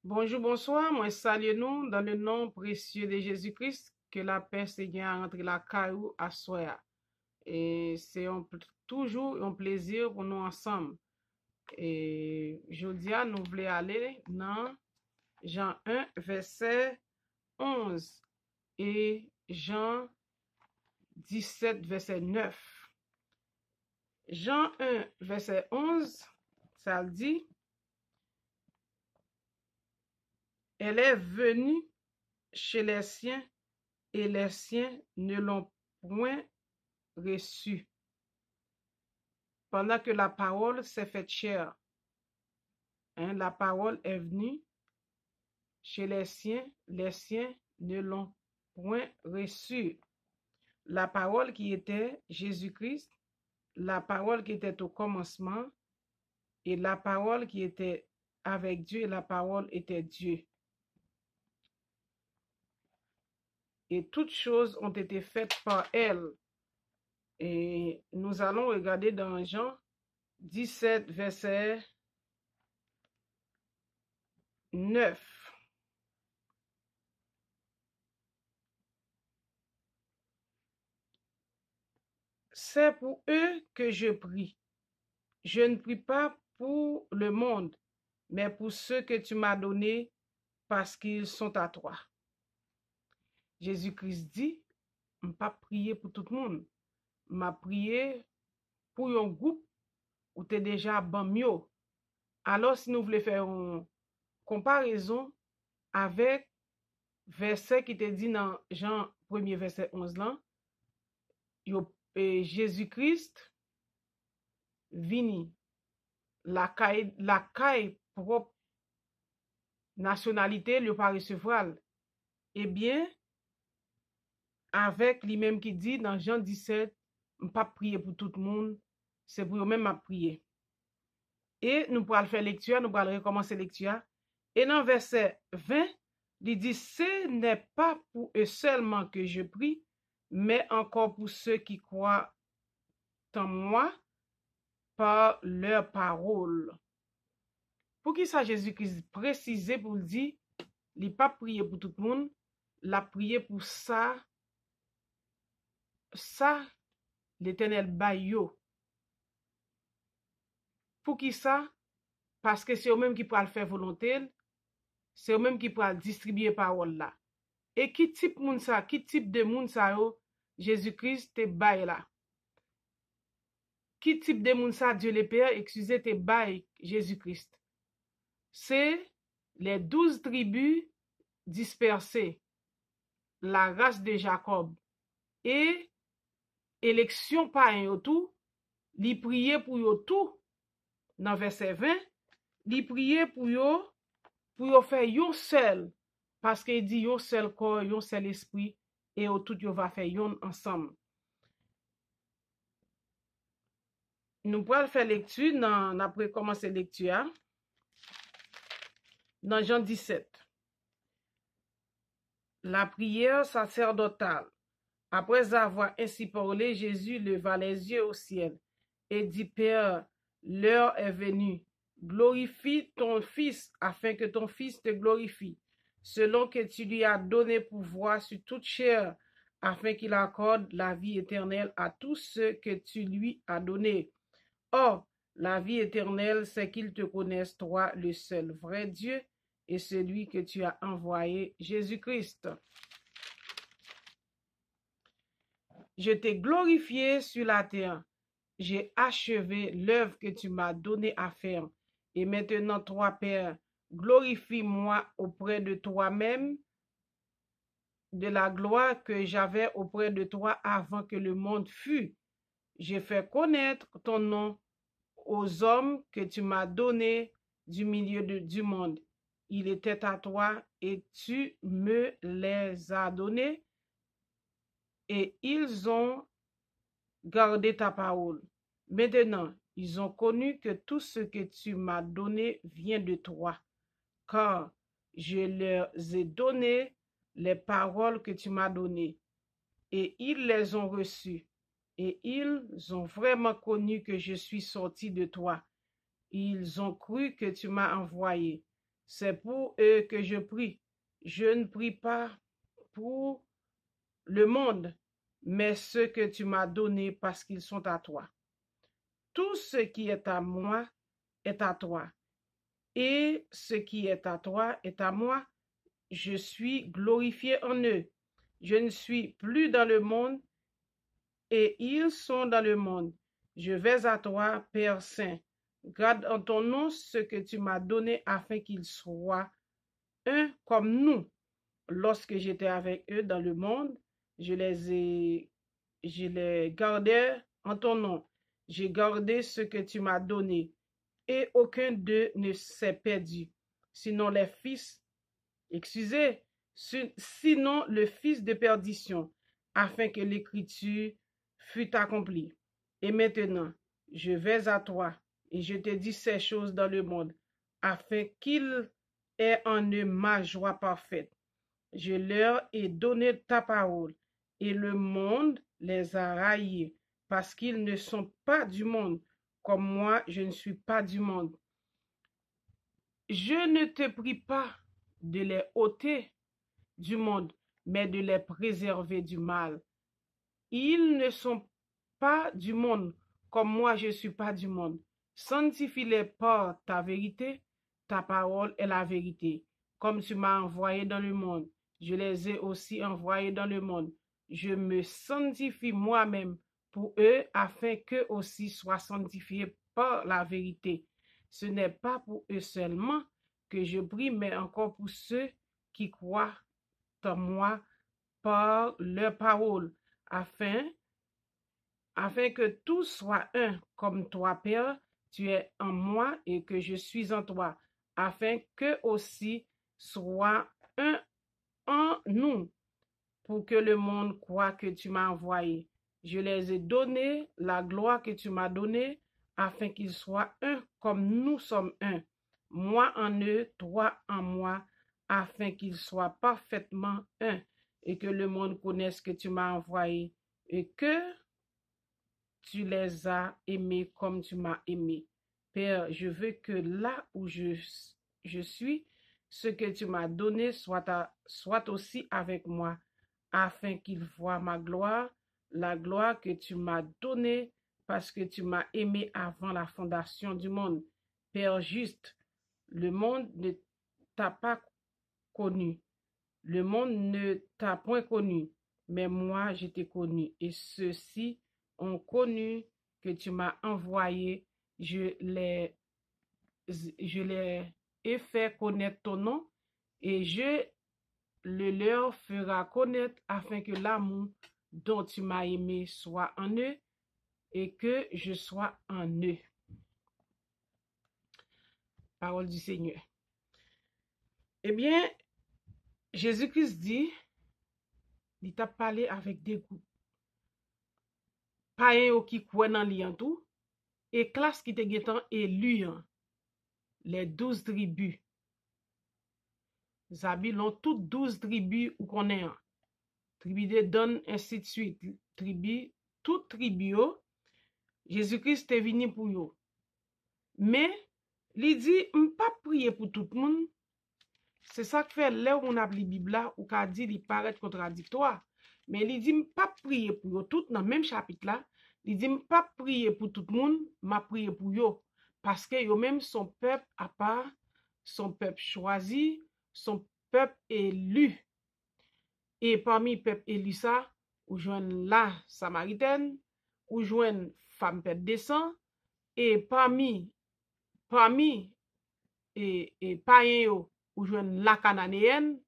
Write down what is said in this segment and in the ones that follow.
Bonjour, bonsoir, moi salue nous dans le nom précieux de Jésus-Christ, que la paix Seigneur entre la caillou à soi. Et c'est toujours un plaisir pour nous ensemble. Et jeudi, nous voulons aller dans Jean 1, verset 11 et Jean 17, verset 9. Jean 1, verset 11, ça dit, elle est venue chez les siens et les siens ne l'ont point reçu. Pendant que la parole s'est faite chair, la parole est venue chez les siens ne l'ont point reçu. La parole qui était Jésus-Christ, la parole qui était au commencement, et la parole qui était avec Dieu, et la parole était Dieu. Et toutes choses ont été faites par elle. Et nous allons regarder dans Jean 17, verset 9. C'est pour eux que je prie. Je ne prie pas pour le monde, mais pour ceux que tu m'as donnés parce qu'ils sont à toi. Jésus-Christ dit, je ne pas prier pour tout le monde. Je prié pour un groupe où tu es déjà bon mieux. Alors, si nous voulons faire une comparaison avec verset qui te dit dans Jean 1er verset 11 là, Jésus-Christ vini la caille propre nationalité le pas recevoir. Eh bien, avec lui-même qui dit dans Jean 17, je ne pas prier pour tout le monde, c'est pour eux-mêmes à prier. Et nous pourrons faire lecture, nous pourrons recommencer lecture. Et dans verset 20, il dit, ce n'est pas pour eux seulement que je prie, mais encore pour ceux qui croient en moi par leur parole. Pour qui ça Jésus-Christ précisé pour dire, il n'a pas prié pour tout le monde, il a prié pour ça, l'Éternel bayo. Pour qui ça? Parce que c'est eux-mêmes qui pourront faire volonté, c'est eux-mêmes qui pourront distribuer parole là. Et qui type de moun ça Jésus-Christ te bail là. Qui type de moun ça Dieu le Père, excusez te bail Jésus-Christ. C'est les 12 tribus dispersées, la race de Jacob. Et élection par un tout, li prier pour yo tout. Dans verset 20, li prier pour yo faire yon seul. Parce qu'il dit yon seul corps, yon seul esprit, et au tout yo va faire yon ensemble. Nous pourrons faire lecture, après commencer lecture, dans Jean 17. La prière sacerdotale. Après avoir ainsi parlé, Jésus leva les yeux au ciel et dit, Père, l'heure est venue. Glorifie ton Fils afin que ton Fils te glorifie, selon que tu lui as donné pouvoir sur toute chair, afin qu'il accorde la vie éternelle à tous ceux que tu lui as donnés. Or, la vie éternelle, c'est qu'ils te connaissent, toi, le seul vrai Dieu, et celui que tu as envoyé, Jésus-Christ. Je t'ai glorifié sur la terre. J'ai achevé l'œuvre que tu m'as donnée à faire. Et maintenant, toi, Père, glorifie-moi auprès de toi-même, de la gloire que j'avais auprès de toi avant que le monde fût. J'ai fait connaître ton nom aux hommes que tu m'as donnés du milieu du monde. Il était à toi et tu me les as donnés et ils ont gardé ta parole. Maintenant, ils ont connu que tout ce que tu m'as donné vient de toi, car je leur ai donné les paroles que tu m'as données, et ils les ont reçues, et ils ont vraiment connu que je suis sorti de toi. Ils ont cru que tu m'as envoyé. C'est pour eux que je prie. Je ne prie pas pour le monde, mais ceux que tu m'as donnés parce qu'ils sont à toi. Tout ce qui est à moi est à toi, et ce qui est à toi est à moi. Je suis glorifié en eux. Je ne suis plus dans le monde, et ils sont dans le monde. Je vais à toi, Père Saint. Garde en ton nom ce que tu m'as donné afin qu'ils soient un comme nous. Lorsque j'étais avec eux dans le monde, je les gardais en ton nom. J'ai gardé ce que tu m'as donné, et aucun d'eux ne s'est perdu. Sinon les fils, excusez, sinon le fils de perdition, afin que l'écriture fût accomplie. Et maintenant, je vais à toi, et je te dis ces choses dans le monde, afin qu'il ait en eux ma joie parfaite. Je leur ai donné ta parole, et le monde les a raillés, parce qu'ils ne sont pas du monde, comme moi je ne suis pas du monde. Je ne te prie pas de les ôter du monde, mais de les préserver du mal. Ils ne sont pas du monde, comme moi je ne suis pas du monde. Sanctifie-les par ta vérité, ta parole est la vérité. Comme tu m'as envoyé dans le monde, je les ai aussi envoyés dans le monde. Je me sanctifie moi-même pour eux, afin qu'eux aussi soient sanctifiés par la vérité. Ce n'est pas pour eux seulement que je prie, mais encore pour ceux qui croient en moi par leur parole, afin que tout soit un, comme toi, Père, tu es en moi et que je suis en toi, afin que aussi soit un en nous, pour que le monde croit que tu m'as envoyé. Je les ai donné la gloire que tu m'as donnée, afin qu'ils soient un comme nous sommes un. Moi en eux, toi en moi, afin qu'ils soient parfaitement un, et que le monde connaisse que tu m'as envoyé, et que tu les as aimés comme tu m'as aimé. Père, je veux que là où je suis, ce que tu m'as donné soit aussi avec moi, afin qu'ils voient ma gloire, la gloire que tu m'as donnée, parce que tu m'as aimé avant la fondation du monde. Père juste, le monde ne t'a pas connu. Le monde ne t'a point connu, mais moi je t'ai connu, et ceux-ci ont connu que tu m'as envoyé. Je les ai fait connaître ton nom, et je le leur fera connaître, afin que l'amour dont tu m'as aimé soit en eux, et que je sois en eux. Parole du Seigneur. Eh bien, Jésus-Christ dit, il t'a parlé avec des groupes. Payen yo qui croient dans li en tout, et classe qui te getan élu, les 12 tribus. Zabi l'ont toutes 12 tribus ou connaît. Tribu de Dan, ainsi de suite. Tribu, toute tribu, Jésus-Christ est venu pour yo. Mais, li dit, m'pas prier pour tout le monde. C'est ça que fait là où on a la Bible là, ou qu'a dit, il paraît contradictoire. Mais il dit, m'pas prier pour yo tout dans le même chapitre là. Il dit, m'pas prier pour tout le monde, m'a prier pour yo. Parce que yo même son peuple à part, son peuple choisi, son peuple élu. Et parmi peuple élu ça, ou joine la Samaritaine, ou joine femme peuple descend, et parmi et païen yo, ou joine la cananéenne.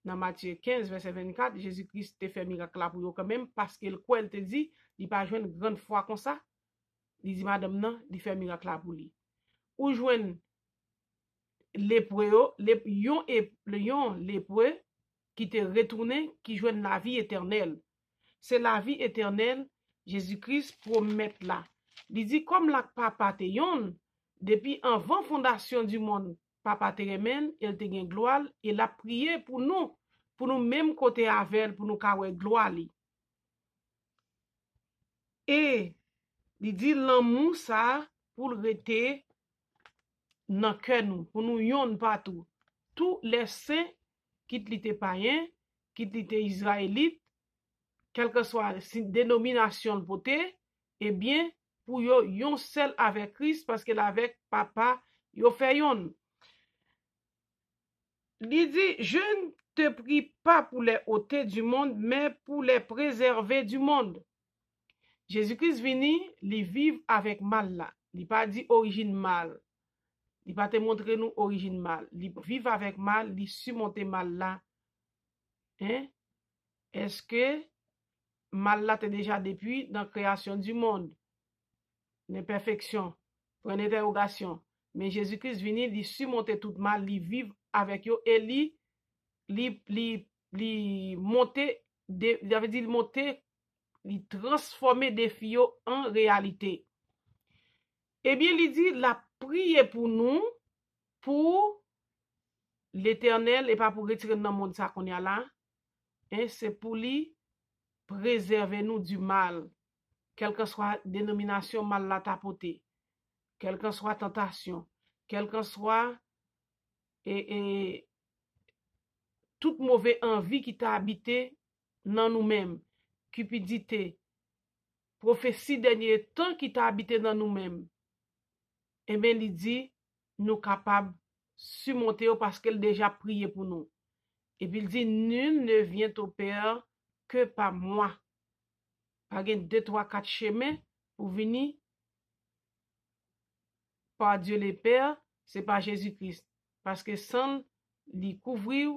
Dans Matthieu 15, verset 24, Jésus-Christ te fait miracle là pour yo quand même, parce que le quoi il te dit, il pas jouer une grande foi comme ça. Il dit, madame, non, il fait miracle là pour lui. Ou jouen lépreux, yon lépreux qui te retourné, qui joue la vie éternelle. C'est la vie éternelle, Jésus-Christ promet là. Il dit, comme la papa te yon, depuis avant fondation du monde, papa te remen, il te gen gloire, il a prié pour nous même côté avec, pour nous kawe gloire li. Et il dit l'amour ça pour rester dans cœur nous, pour nous yon partout. Tous les saints, quitte l'été païen, quitte l'été israélite, quelle que soit la dénomination de côté, eh bien, pour yo yon seul avec Christ, parce que avec papa, yo fait yon. Il dit, je ne te prie pas pour les ôter du monde, mais pour les préserver du monde. Jésus-Christ vini, il vive avec mal là. Il pas dit origine mal. Il pas te montrer nous origine mal. Il vive avec mal, il surmonte mal là. Hein? Est-ce que mal là t'es déjà depuis dans la création du monde? L'imperfection, pour une interrogation. Mais Jésus-Christ vini, il surmonte tout mal, il vive avec eux et il monter, il avait dit il monter, il transformer des filles en réalité. Eh bien, il dit la prière pour nous, pour l'Éternel et pas pour retirer dans le monde ça qu'on y a là. Hein, c'est pour lui préserver nous du mal, quelle que soit dénomination mal la tapoter, quelle que soit tentation, quelle que soit toute mauvaise envie qui t'a habité dans nous-mêmes, cupidité, prophétie dernier temps qui t'a habité dans nous-mêmes. Eh bien, il dit, nous capables surmonter parce qu'elle déjà prié pour nous. Et puis il dit, nul ne vient au Père que par moi. Pas 2, 3, 4 chemins pour venir par Dieu le Père, c'est pas Jésus-Christ. Parce que sans lui couvrir,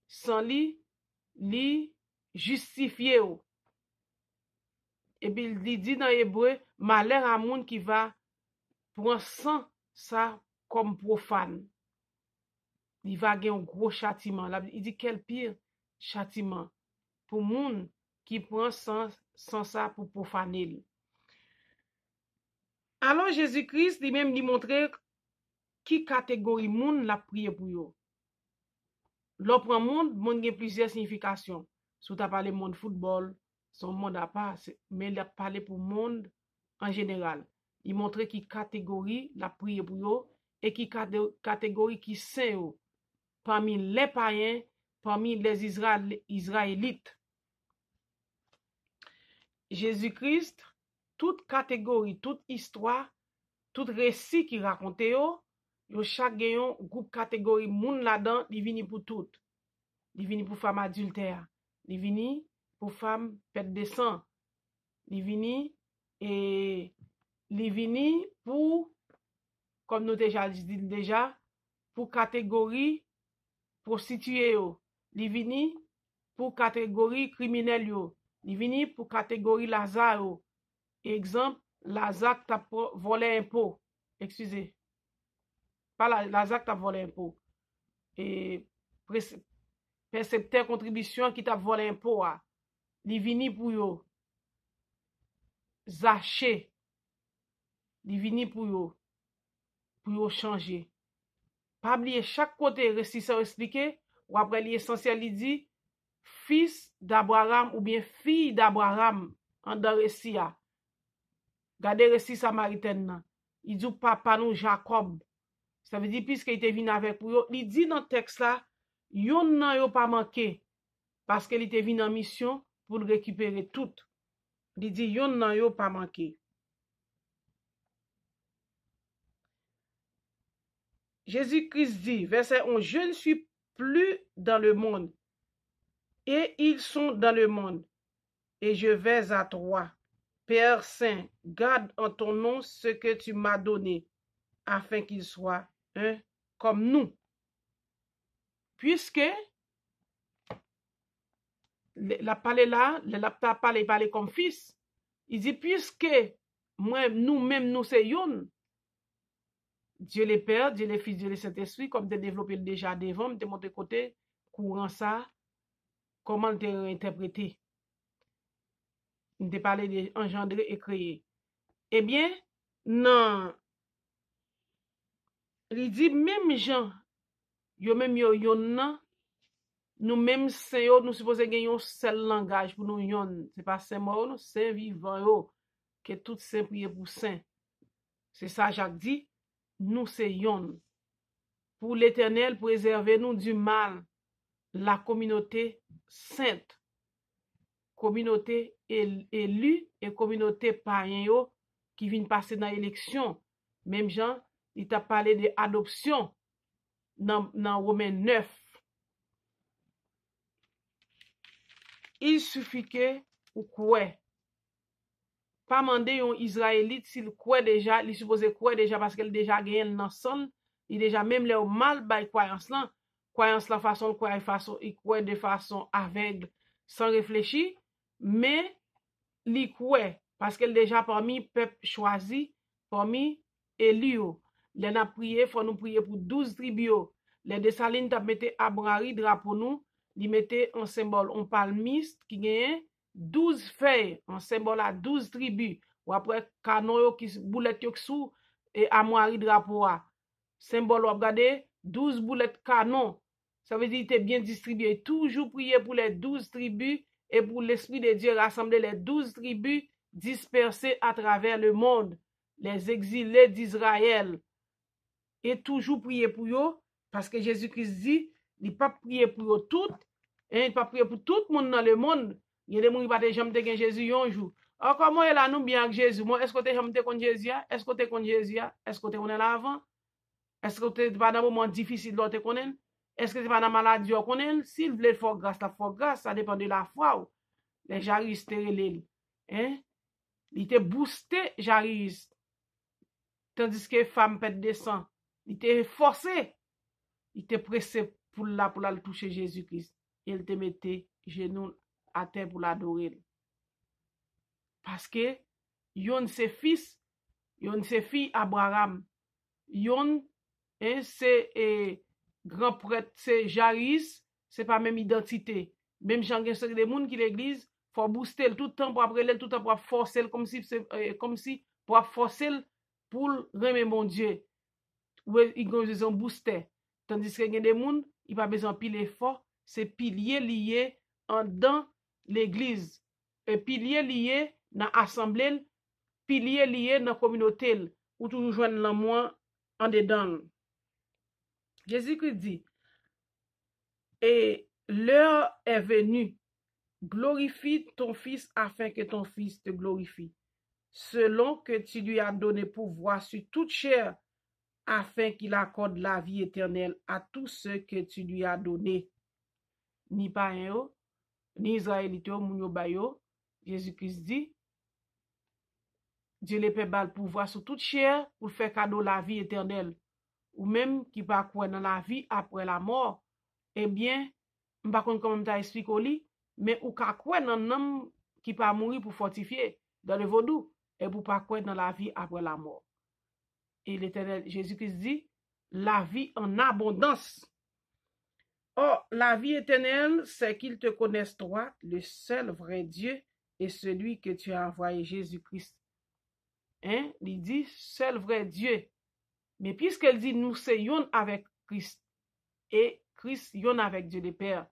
sans lui justifier. Et puis il dit dans Hébreu, malheur à monde qui va prendre sang ça comme profane. Il va gagner un gros châtiment. Il dit quel pire châtiment pour monde qui prend sans ça pour profaner. Alors Jésus-Christ lui-même lui montrer qui catégorie monde la prière pour yo. L'autre monde a plusieurs significations. Si tu as parlé monde football, son monde à part, mais il a parlé pour monde en général. Il montrait qui catégorie la prière pour yo et qui catégorie qui saint yo. Parmi les païens, parmi les Israélites. Jésus-Christ, toute catégorie, toute histoire, tout récit qui raconte yo chaque gayon groupe catégorie moun là-dedans, il vini pour tout. Il vini pour femme adultère, il vini pour femme pète de sang, il vini pour, comme nous déjà dit déjà, pour catégorie prostituée yo, il vini pour catégorie criminelle yo, il vini pour catégorie Lazare yo. Exemple, Lazare t'a volé impôt, excusez. Pas Lazare t'a volé impôt. Et percepteur contribution qui t'a volé impôt, li vini pour yo. Zaché, li vini pour yo changer. Pas oublier chaque côté récit ça expliqué, ou après l'essentiel il dit fils d'Abraham ou bien fille d'Abraham en dans récit a. Gardez récit samaritain nan. Il dit papa nous Jacob. Ça veut dire puisque il était venu avec pour yo, il dit dans le texte là, yon nan yo pas manqué parce qu'il était venu en mission pour le récupérer tout. Il dit yon nan yo pas manqué. Jésus-Christ dit, verset 11, je ne suis plus dans le monde et ils sont dans le monde et je vais à toi. Père Saint, garde en ton nom ce que tu m'as donné afin qu'il soit un comme nous. Puisque la parler là, la parler comme fils, il dit puisque moi nous-mêmes nous c'est yon, Dieu le Père, Dieu le Fils, Dieu le Saint-Esprit, comme de développer déjà devant, de monter côté courant ça, comment te interpréter, de parler de engendrer et créer. Eh bien, non, il dit même gens, yo même yon nan, nous même saint yo, nous supposons gagner un seul langage pour nous yon, c'est pas saint mort, non, saint vivant yo, que tout saint prier pour saint. C'est ça Jacques dit, nous c'est yon. pour l'Éternel préserver nous du mal, la communauté sainte, communauté élue et communauté païen yo qui viennent passer dans l'élection. Même Jean, il t'a parlé de adoption dans Romains 9. Il suffit que ou quoi. Pas demander un Israélite s'il croit déjà, il suppose croire déjà parce qu'elle déjà gagné dans son, il déjà même le mal by croyance la façon croire façon il croit de façon aveugle sans réfléchir, mais il croit parce qu'elle déjà parmi peuple choisi, parmi élu. Les n'a prié, faut nous prier pour 12 tribus. Les Dessalines t'a metté Abraham drapeau nous, il mettait un symbole, un palmiste qui gagne 12 feuilles, un symbole à 12 tribus. Ou après, canon yo qui boulette yo sous et amoiri drapeau a. Symbole, ou regardez, 12 boulettes canon. Ça veut dire qu'il était bien distribué. Toujours prier pour les 12 tribus et pour l'Esprit de Dieu rassembler les 12 tribus dispersées à travers le monde. Les exilés d'Israël. Et toujours prier pour eux, parce que Jésus-Christ dit, il n'a pas prié pour eux toutes, il n'a pas prié pour tout le monde dans le monde. Il y a des gens qui ne peuvent jamais te Jésus un jour. Alors, comment est là nous bien avec Jésus? Moi, est-ce que tu es jamais contre Jésus? Est-ce que tu es contre Jésus? Est-ce que tu es contre l'avant? Est-ce que tu es pas dans un moment difficile de te connaître? Est-ce que tu es pas dans la maladie de connaître? S'il veut faire grâce, ça dépend de la foi. Les jaristes, hein? Il te boosté, jariste. Tandis que les femmes pètent des sangs. Il te forcé. Il te pressé pour la toucher Jésus-Christ. Il te mettait genoux à terre pour l'adorer. Parce que yon se fils, yon se fille Abraham. Yon c'est grand prêtre, c'est Jaris, c'est pas même identité. Même Jean gen des moun qui l'église, faut booster tout le temps pour après tout le temps pour forcer comme si pour forcer pour remettre mon Dieu. Ou il besoin booster. Tandis que gen des moun, il pas besoin pile effort, c'est pilier lié en dans l'église. Et pilier lié dans assemblée, pilier lié dans communauté ou toujours joindre l'amour en dedans. Jésus-Christ dit, et l'heure est venue, glorifie ton fils afin que ton fils te glorifie, selon que tu lui as donné pouvoir sur toute chair, afin qu'il accorde la vie éternelle à tous ceux que tu lui as donné. Ni païen, ni israélite, moun yo bayo, Jésus-Christ dit, Dieu les peut bal pouvoir sur toute chair pour faire cadeau la vie éternelle. Ou même qui pas croire dans la vie après la mort, eh bien, m'pa konn comment t'a expliqué li, mais ou ka croire dans homme qui pas mourir pour fortifier dans le vaudou et pour pas croire dans la vie après la mort. Et l'Éternel Jésus-Christ dit la vie en abondance. Or, la vie éternelle, c'est qu'ils te connaissent toi, le seul vrai Dieu et celui que tu as envoyé Jésus-Christ. Hein? Il dit seul vrai Dieu. Mais puisqu'elle dit nous c'est yon avec Christ et Christ yon avec Dieu le Père.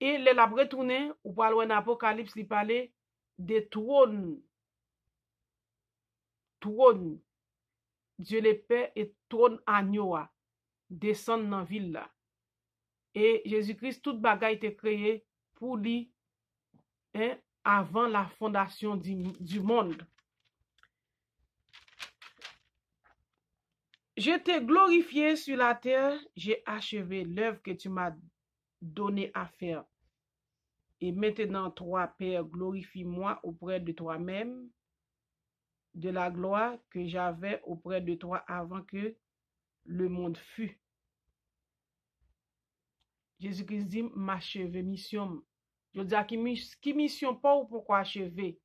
Et les la retourné ou pas loin d'Apocalypse, il parlait des trônes. Trône. Dieu le Père et trône agneau descend dans la ville là. Et Jésus-Christ, toute bagaille était créée pour lui hein, avant la fondation du monde. Je t'ai glorifié sur la terre, j'ai achevé l'œuvre que tu m'as donné à faire. Et maintenant, toi, Père, glorifie-moi auprès de toi-même, de la gloire que j'avais auprès de toi avant que le monde fût. Jésus-Christ dit, m'achever mission. Je dis, qui mission pas ou pourquoi achever?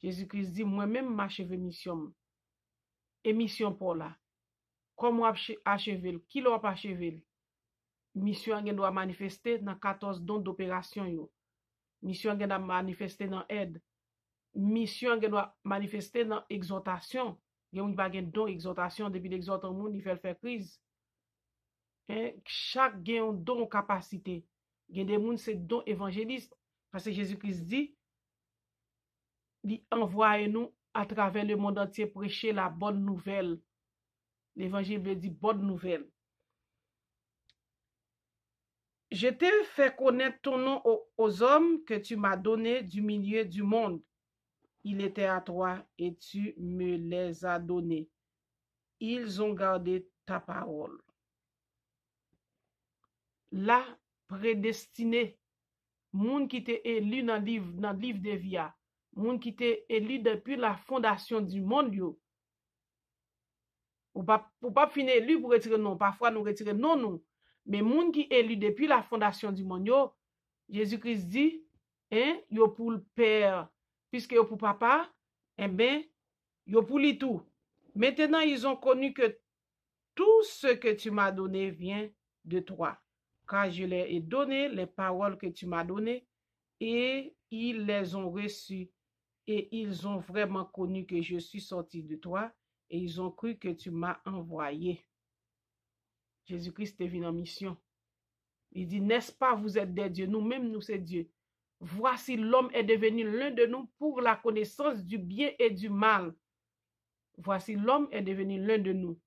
Jésus-Christ dit, moi-même m'achever mission. Et mission pour là. Comment achever? Qui l'a pas achevé? Mission doit manifester dans 14 dons d'opération. Mission doit manifester dans aide. Mission doit manifester dans exhortation. Il n'y a pas de don exhortation depuis l'exhorter au monde, il fait faire crise. Chaque gen don capacité. Gen des moun c'est don évangéliste. Parce que Jésus-Christ dit, il envoie nous à travers le monde entier prêcher la bonne nouvelle. L'évangile veut dire bonne nouvelle. Je t'ai fait connaître ton nom aux hommes que tu m'as donnés du milieu du monde. Il était à toi et tu me les as donnés. Ils ont gardé ta parole. La prédestiné, moun qui t'est élu dans le livre de vie, moun qui t'est élu depuis la fondation du monde, yo. Ou pas finir élu pour retirer non. Parfois, nous retirer non, non. Mais moun qui élu depuis la fondation du monde, yo, Jésus-Christ dit, hein, yo pour le Père, puisque yo pour papa, eh ben, yo pour lui tout. Maintenant, ils ont connu que tout ce que tu m'as donné vient de toi, car je leur ai donné les paroles que tu m'as données et ils les ont reçues et ils ont vraiment connu que je suis sorti de toi et ils ont cru que tu m'as envoyé. Jésus-Christ est venu en mission. Il dit, n'est-ce pas, vous êtes des dieux, nous-mêmes, nous, c'est Dieu. Voici l'homme est devenu l'un de nous pour la connaissance du bien et du mal. Voici l'homme est devenu l'un de nous.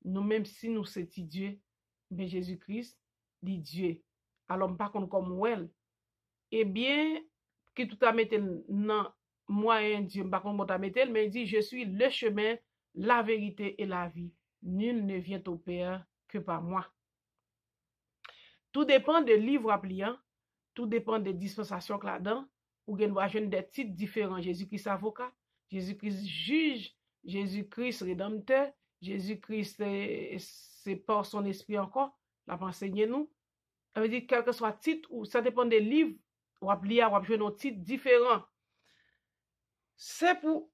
Nous-mêmes, si nous c'est Dieu, mais Jésus-Christ dit Dieu. Alors, pas comme elle. Eh bien, qui tout a mis dans moi un Dieu, pas comme a mis, mais il dit, je suis le chemin, la vérité et la vie. Nul ne vient au Père que par moi. Tout dépend des livres à pliant, tout dépend des dispensations que là-dedans, ou gen va jeune des titres différents. Jésus-Christ avocat, Jésus-Christ juge, Jésus-Christ rédempteur, Jésus-Christ c'est par son esprit encore, l'a enseigné nous. Ça veut dire quel que soit titre, ou ça dépend des livres, ou à plier, ou à jouer nos titres différents. C'est pour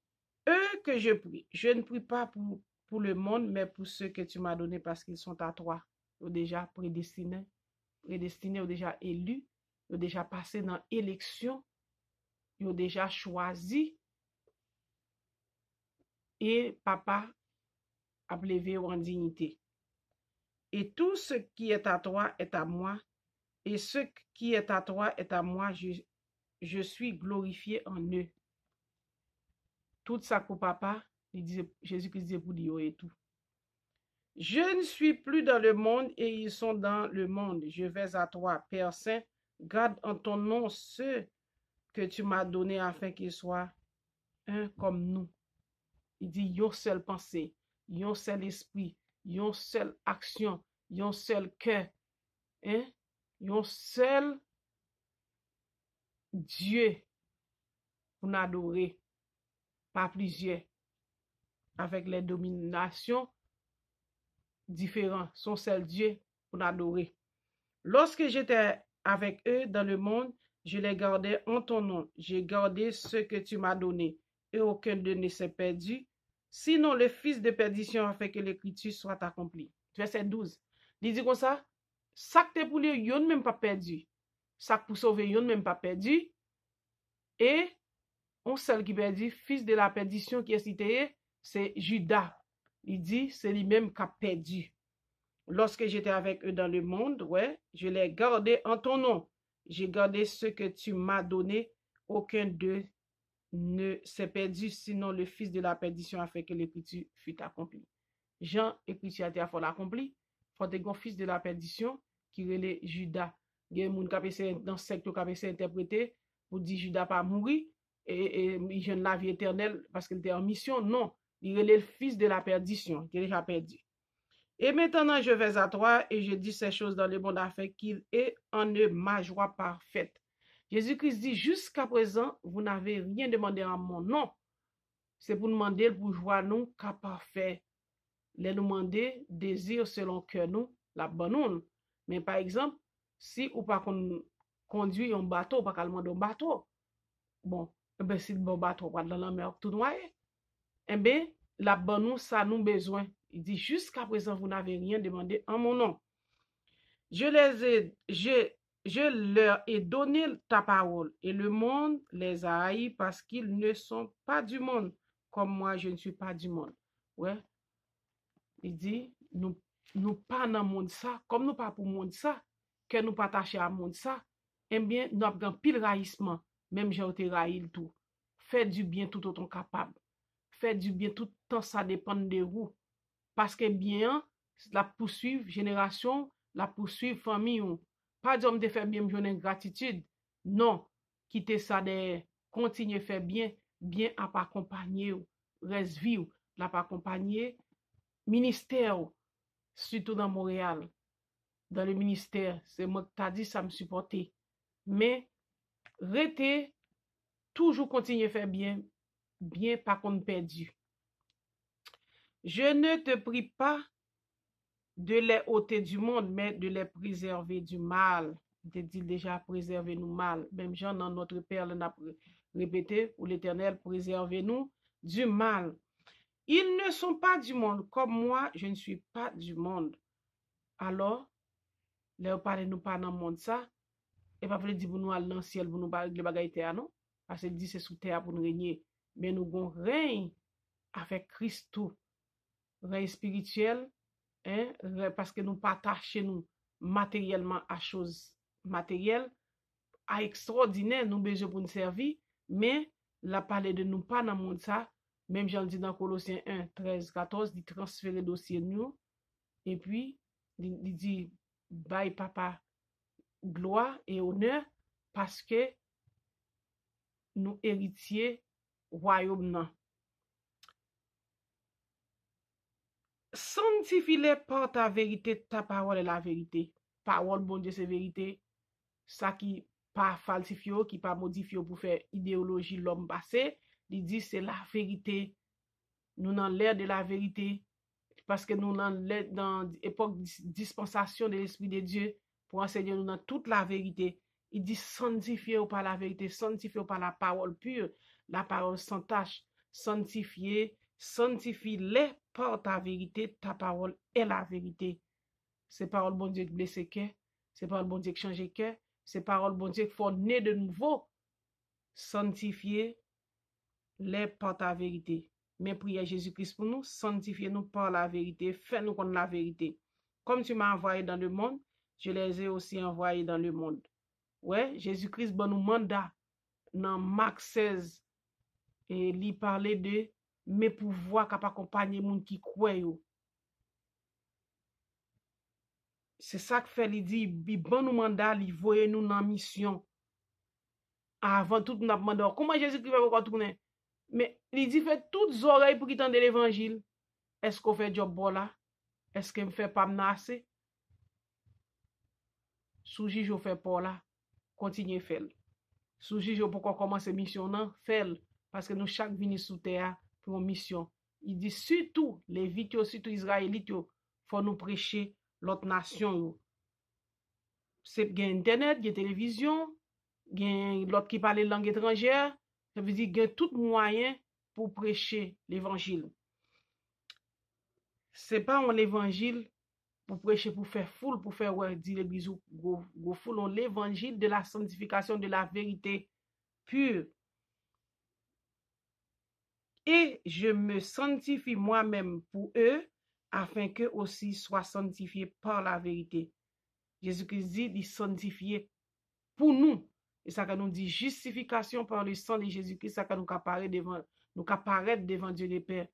eux que je prie. Je ne prie pas pour le monde, mais pour ceux que tu m'as donnés parce qu'ils sont à toi. Ils sont déjà prédestinés, ou déjà élus, ils ont déjà passé dans l'élection, ils ont déjà choisi et papa a levé en dignité. Et tout ce qui est à toi est à moi, et ce qui est à toi est à moi, je suis glorifié en eux. Tout ça pour papa, Jésus-Christ disait pour Dieu et tout. Je ne suis plus dans le monde et ils sont dans le monde. Je vais à toi, Père Saint, garde en ton nom ceux que tu m'as donnés afin qu'ils soient un comme nous. Il dit, yon seul pensée, yon seul esprit, yon seule action, yon seul cœur, hein? Yon seul Dieu pour adorer, pas plusieurs, avec les dominations différentes, son seul Dieu pour adorer. Lorsque j'étais avec eux dans le monde, je les gardais en ton nom. J'ai gardé ce que tu m'as donné, et aucun d'eux ne s'est perdu. Sinon, le fils de perdition a fait que l'écriture soit accomplie. Verset 12. Il dit comme ça, ça que pour lui, yon même pas perdu. Ça pour sauver, yon même pas perdu. Et on seul qui perdu, fils de la perdition qui est cité, c'est Judas. Il dit, c'est lui-même qui a perdu. Lorsque j'étais avec eux dans le monde, ouais, je les gardais en ton nom. J'ai gardé ce que tu m'as donné. Aucun d'eux ne s'est perdu, sinon le fils de la perdition a fait que l'écriture fut accomplie. Jean, écriture a été accomplie. Faut te gon fils de la perdition qui relait Judas. Il y a moun qui dans secte qui a interprété pour dire Judas pas mourir et il jeune la vie éternelle parce qu'il était en mission. Non, il relait le fils de la perdition qui est déjà perdu. Et maintenant, je vais à toi et je dis ces choses dans le monde afin qu'il ait en eux ma joie parfaite. Jésus-Christ dit, jusqu'à présent, vous n'avez rien demandé en mon nom. C'est pour demander pour joie nous qu'à parfait. Les demander désir selon que nous, la bonne. Mais par exemple, si ou pas conduit un bateau, pas qu'à demander un bateau. Bon, ben si le bon bateau va dans la mer tout noyé, eh bien, la bonne ça nous besoin. Il dit, jusqu'à présent, vous n'avez rien demandé en mon nom. Je leur ai donné ta parole et le monde les a haïs parce qu'ils ne sont pas du monde, comme moi, je ne suis pas du monde. Ouais. Il dit, nous pas dans le monde ça, comme nous pas pour le monde ça, que nous pas attachés à monde ça, eh bien, nous avons pile raïssement, même j'ai été raïl tout. Faites du bien tout autant capable. Faites du bien tout temps, ça dépend de vous. Parce que bien, la poursuivre génération, la poursuivre famille, Pas dire me faire bien, me gratitude. Non, quitter ça de continuer faire bien, bien à pas accompagner, reste vie, la pas accompagner ministère, surtout dans Montréal. Dans le ministère, c'est moi qui t'a dit ça me supporter. Mais rester toujours continuer faire bien, bien pas qu'on perdu. Je ne te prie pas de les ôter du monde, mais de les préserver du mal. Je te dis déjà, préservez-nous mal. Même Jean, dans notre Père, l'a répété, pour l'Éternel, préservez-nous du mal. Ils ne sont pas du monde, comme moi, je ne suis pas du monde. Alors, là, parlez nous pas dans le monde ça, et pas voulez dire pour nous aller dans le ciel, pour nous pas régler bagaille terre, non? Parce que dit c'est sous terre pour nous régner. Mais nous avons règne avec Christ, règne spirituel, hein, parce que nous partagons nous matériellement à choses matérielles, à extraordinaire, nous besoin pour nous servir, mais la parler de nous pas dans le monde ça, même j'en dis dans Colossiens 1, 13, 14, dit transférer dossier nous, et puis, il dit, bye papa, gloire et honneur, parce que nous héritiers royaume nan. Sanctifie-les par ta vérité, ta parole est la vérité. Parole, bon Dieu, c'est vérité. Ça qui pas falsifié, qui pas modifié pour faire idéologie l'homme passé, il dit c'est la vérité. Nous dans l'ère de la vérité, parce que nous dans l'époque dispensation de l'Esprit de Dieu pour enseigner nous dans toute la vérité. Il dit sanctifiez par la vérité, sanctifiez par la parole pure, la parole sans tache, sanctifiez, sanctifie-les par ta vérité, ta parole est la vérité. C'est parole bon Dieu qui blesse cœur, c'est parole bon Dieu qui change cœur, c'est parole bon Dieu qui faut naître de nouveau. Sanctifiez les par ta vérité. Mais priez Jésus-Christ pour nous, sanctifiez-nous par la vérité, fais-nous connaître la vérité. Comme tu m'as envoyé dans le monde, je les ai aussi envoyés dans le monde. Ouais, Jésus-Christ bon nous mandat dans Marc 16 et lui parler de mes pouvoirs qui accompagner les gens qui croient. C'est ça que fait, il dit, il bon nous mandat, il voye nous dans mission. Avant tout, nous avons demandé, comment Jésus-Christ va encore tourner? Mais il dit, fait toutes oreilles pour qu'il tende l'évangile. Est-ce qu'on fait job bon là? Est-ce qu'il me fait pas menacer? Sous juge fait pas là, continuez faire. Sous juge pourquoi commencer mission non, faire parce que nous chaque vini sous terre pour une mission. Il dit surtout les Lévites, surtout Israélites, faut nous prêcher l'autre nation. C'est gain internet, gain télévision, gain l'autre qui parle langue étrangère, ça veut dire gain tout moyen pour prêcher l'évangile. C'est pas un évangile pour prêcher, pour faire foule, pour faire ouais, dire l'église go foule, on l'évangile de la sanctification, de la vérité pure. Et je me sanctifie moi-même pour eux, afin qu'eux aussi soient sanctifiés par la vérité. Jésus-Christ dit, il sanctifié pour nous. Et ça que nous dit justification par le sang de Jésus-Christ, ça que nous apparaître devant Dieu le Père.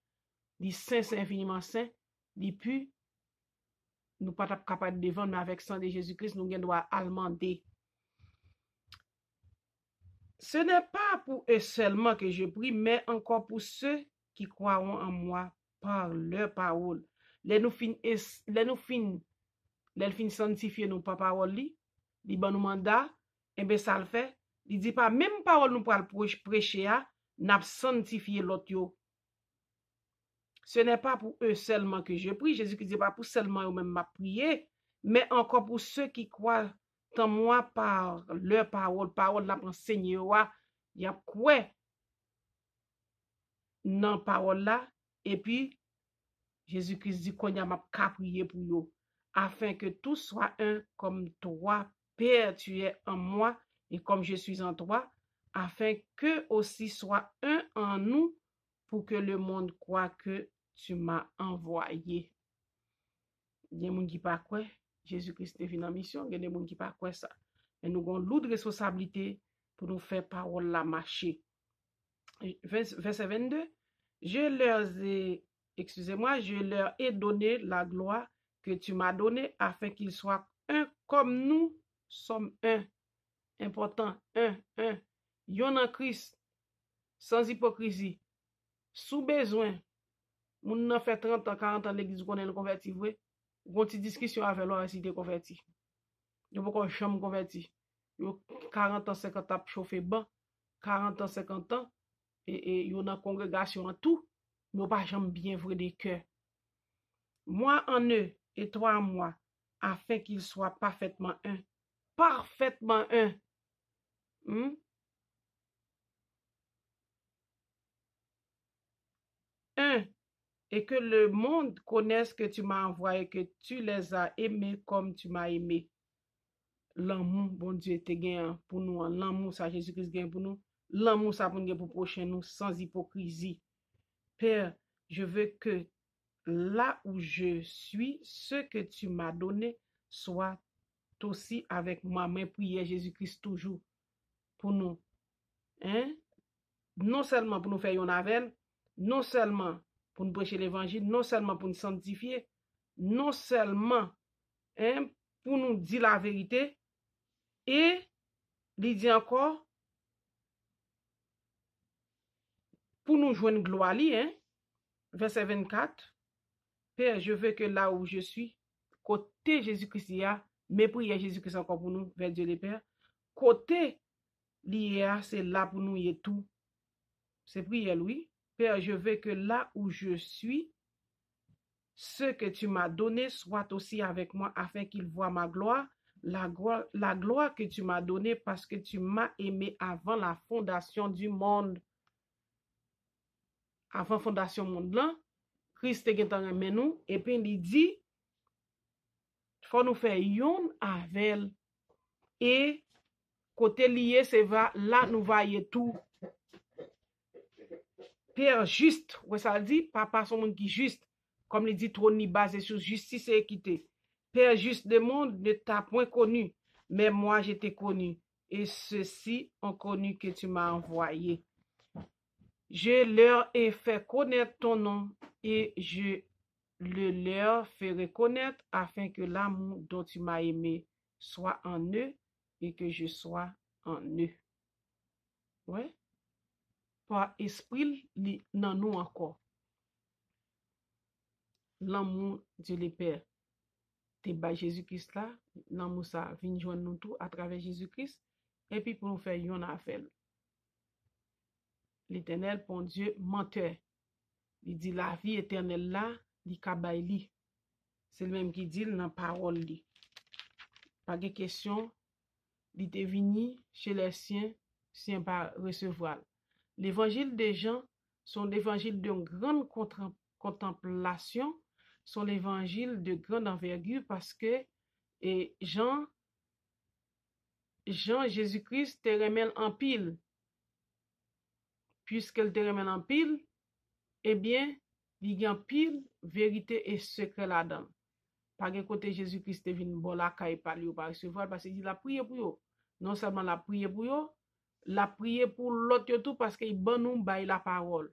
Il saint, c'est infiniment saint, il pur. Nous pas capables de vendre, mais avec le sang de Jésus-Christ, nous devons demander. Ce n'est pas pour eux seulement que je prie, mais encore pour ceux qui croiront en moi par leur parole. Les nous fin sanctifier nous par parole li ban nous mandat, et bien ça le fait. Il dit pas même parole nous pour prêcher à, n'a sanctifié l'autre yo. Ce n'est pas pour eux seulement que je prie. Jésus qui dit pas pour seulement eux même m'a prié, mais encore pour ceux qui croient en moi par leur parole. Parole la enseigné wa, y a quoi nan parole là, et puis Jésus-Christ dit qu'on y a m'a prier pour eux, afin que tout soit un comme toi, Père, tu es en moi, et comme je suis en toi, afin que aussi soit un en nous, pour que le monde croit que tu m'as envoyé. Il y a des gens qui pas quoi, Jésus-Christ est venu en mission, il y a des gens qui pas quoi ça. Mais nous avons l'autre responsabilité pour nous faire parole la marcher. Verset 22, je leur ai donné la gloire que tu m'as donnée, afin qu'ils soient un comme nous, sommes un. Important, un. Yon en Christ, sans hypocrisie. Sous besoin, moun nan fait 30 ans, 40 ans l'église qu'on est converti, vrai. Gon ti discussion avec l'on si t'es converti. Yo pas jamais converti. Yo 40 ans, 50 ans chauffer ban, 40 ans, 50 ans et yo dans congrégation en tout, mais pas jamais bien vrai des cœurs. Moi en eux et toi en moi, afin qu'ils soient parfaitement un. Parfaitement un. Un. Et que le monde connaisse que tu m'as envoyé, que tu les as aimés comme tu m'as aimé. L'amour, bon Dieu, te gagne pour nous. L'amour, ça, Jésus-Christ gagne pour nous. L'amour, ça, pour prochain nous, sans hypocrisie. Père, je veux que là où je suis, ce que tu m'as donné soit aussi avec moi. Mais prière Jésus-Christ toujours pour nous. Hein? Non seulement pour nous faire une avec, non seulement pour nous prêcher l'évangile, non seulement pour nous sanctifier, non seulement pour nous dire la vérité, et il dit encore, pour nous joindre gloire, verset 24, Père, je veux que là où je suis, côté Jésus-Christ, il y a, mes prières Jésus-Christ encore pour nous, vers Dieu le Père, côté l'IA, c'est là pour nous, il est tout. C'est prière, oui. Père, je veux que là où je suis, ce que tu m'as donné soit aussi avec moi afin qu'il voie ma gloire, la gloire que tu m'as donnée parce que tu m'as aimé avant la fondation du monde. Avant la fondation du monde là, Christ est en aimé nous et puis il dit, il faut nous faire yon avec et côté lié, c'est va là nous voyons tout. Père juste, ouais ça dit, papa son monde qui juste. Comme il dit, trône basé sur justice et équité. Père juste du monde ne t'a point connu, mais moi je t'ai connu. Et ceux-ci ont connu que tu m'as envoyé. Je leur ai fait connaître ton nom et je le leur ferai connaître afin que l'amour dont tu m'as aimé soit en eux et que je sois en eux. Ouais. Par esprit, dans nous encore. L'amour Dieu le Père. Te ba Jésus-Christ là, l'amour ça vient joindre nous tout à travers Jésus-Christ et puis pour nous faire yon affaire. L'Éternel bon Dieu menteur. Il dit la vie éternelle là, il kabay li. C'est le même qui dit dans parole li. Pas de question, il était venu chez les siens, siens pas recevoir. L'évangile des gens sont l'évangile d'une grande contemplation, sont l'évangile de grande envergure parce que Jean Jésus-Christ te remène en pile. Puisqu'elle te remène en pile, eh bien, il y a en pile vérité et secret là-dedans. Par côté Jésus-Christ te vient bon la caille par lui ou par recevoir parce qu'il a prié pour eux. Non seulement la prié pour eux, la prié pour l'autre tout parce qu'il bon nous bail la parole.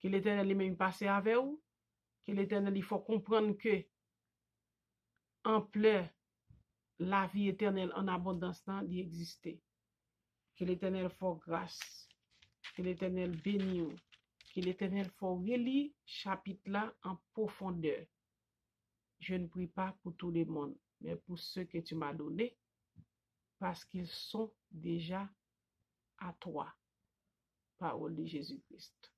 Que l'Éternel lui-même passe avec vous, que l'Éternel il faut comprendre que en plein la vie éternelle en abondance d'y exister. Que l'Éternel faut grâce, que l'Éternel bénisse, que l'Éternel faut relire chapitre là en profondeur. Je ne prie pas pour tout le monde, mais pour ceux que tu m'as donnés, parce qu'ils sont déjà à toi. Parole de Jésus-Christ.